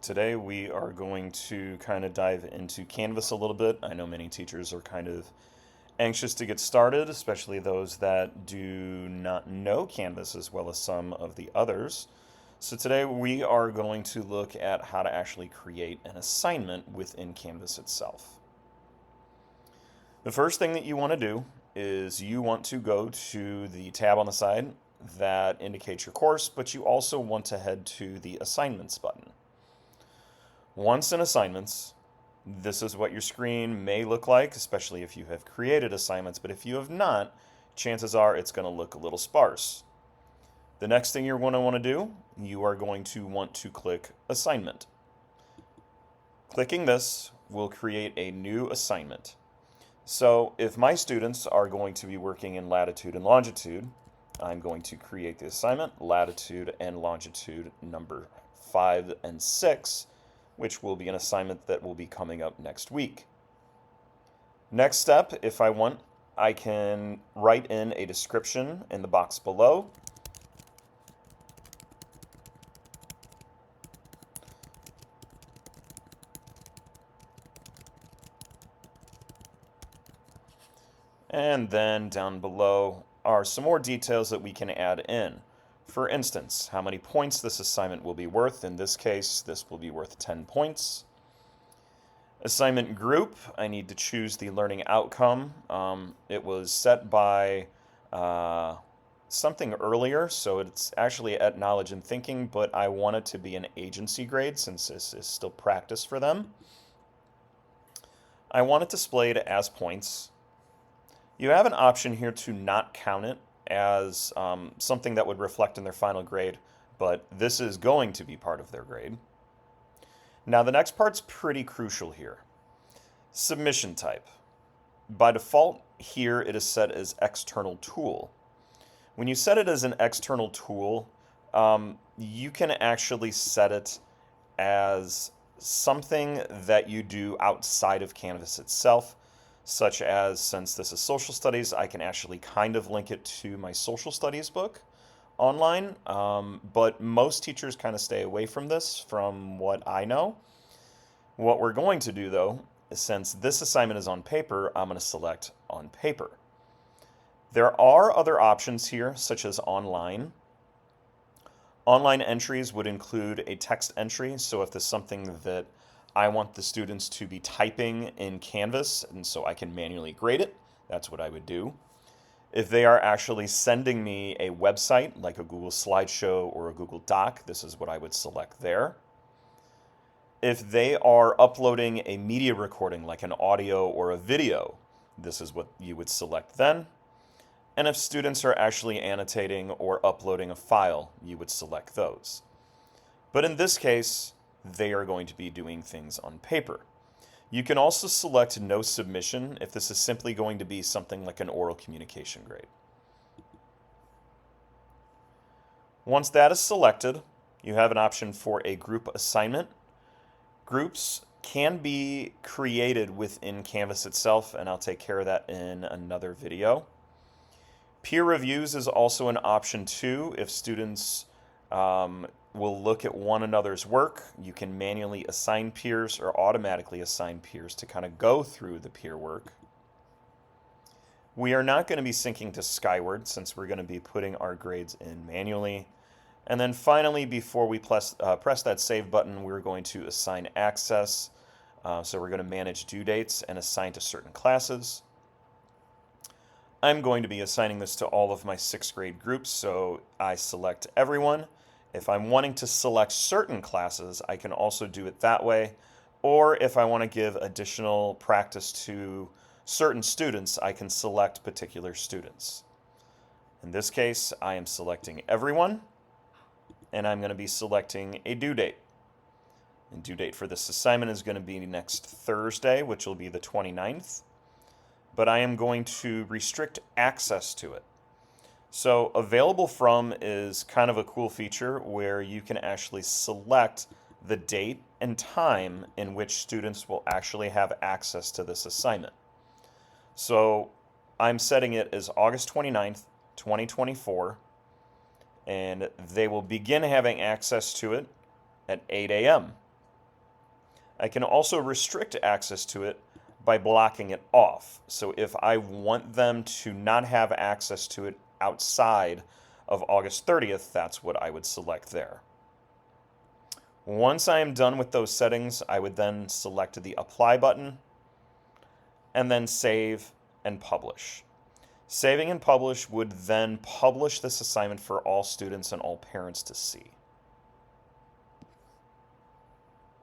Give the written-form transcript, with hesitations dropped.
Today we are going to kind of dive into Canvas a little bit. I know many teachers are kind of anxious to get started, especially those that do not know Canvas as well as some of the others. So today we are going to look at how to actually create an assignment within Canvas itself. The first thing that you want to do is you want to go to the tab on the side that indicates your course, but you also want to head to the Assignments button. Once in Assignments, this is what your screen may look like, especially if you have created assignments, but if you have not, chances are it's going to look a little sparse. The next thing you're going to want to do, you are going to want to click Assignment. Clicking this will create a new assignment. So if my students are going to be working in latitude and longitude, I'm going to create the assignment, latitude and longitude number 5 and 6, which will be an assignment that will be coming up next week. Next step, if I want, I can write in a description in the box below. And then down below are some more details that we can add in. For instance, how many points this assignment will be worth. In this case, this will be worth 10 points. Assignment group, I need to choose the learning outcome. It was set by something earlier, so it's actually at knowledge and thinking, but I want it to be an agency grade since this is still practice for them. I want it displayed as points. You have an option here to not count it as something that would reflect in their final grade, but this is going to be part of their grade. Now the next part's pretty crucial here. Submission type. By default, here it is set as external tool. When you set it as an external tool, you can actually set it as something that you do outside of Canvas itself, such as, since this is social studies, I can actually kind of link it to my social studies book online, but most teachers kind of stay away from this from what I know. What we're going to do though, is since this assignment is on paper, I'm going to select on paper. There are other options here, such as online. Online entries would include a text entry, so if there's something that I want the students to be typing in Canvas, and so I can manually grade it, that's what I would do. If they are actually sending me a website, like a Google Slideshow or a Google Doc, this is what I would select there. If they are uploading a media recording, like an audio or a video, this is what you would select then. And if students are actually annotating or uploading a file, you would select those. But in this case, they are going to be doing things on paper. You can also select no submission if this is simply going to be something like an oral communication grade. Once that is selected, you have an option for a group assignment. Groups can be created within Canvas itself, and I'll take care of that in another video. Peer reviews is also an option too. If students will look at one another's work, you can manually assign peers or automatically assign peers to kind of go through the peer work. We are not going to be syncing to Skyward since we're going to be putting our grades in manually. And then finally, before we press that save button, we're going to assign access. So we're going to manage due dates and assign to certain classes. I'm going to be assigning this to all of my 6th grade groups, so I select everyone. If I'm wanting to select certain classes, I can also do it that way. Or if I want to give additional practice to certain students, I can select particular students. In this case, I am selecting everyone, and I'm going to be selecting a due date. And due date for this assignment is going to be next Thursday, which will be the 29th. But I am going to restrict access to it. So available from is kind of a cool feature where you can actually select the date and time in which students will actually have access to this assignment. So I'm setting it as August 29th, 2024, and they will begin having access to it at 8 a.m. I can also restrict access to it by blocking it off. So if I want them to not have access to it outside of August 30th, that's what I would select there. Once I am done with those settings, I would then select the Apply button and then save and publish. Saving and publish would then publish this assignment for all students and all parents to see.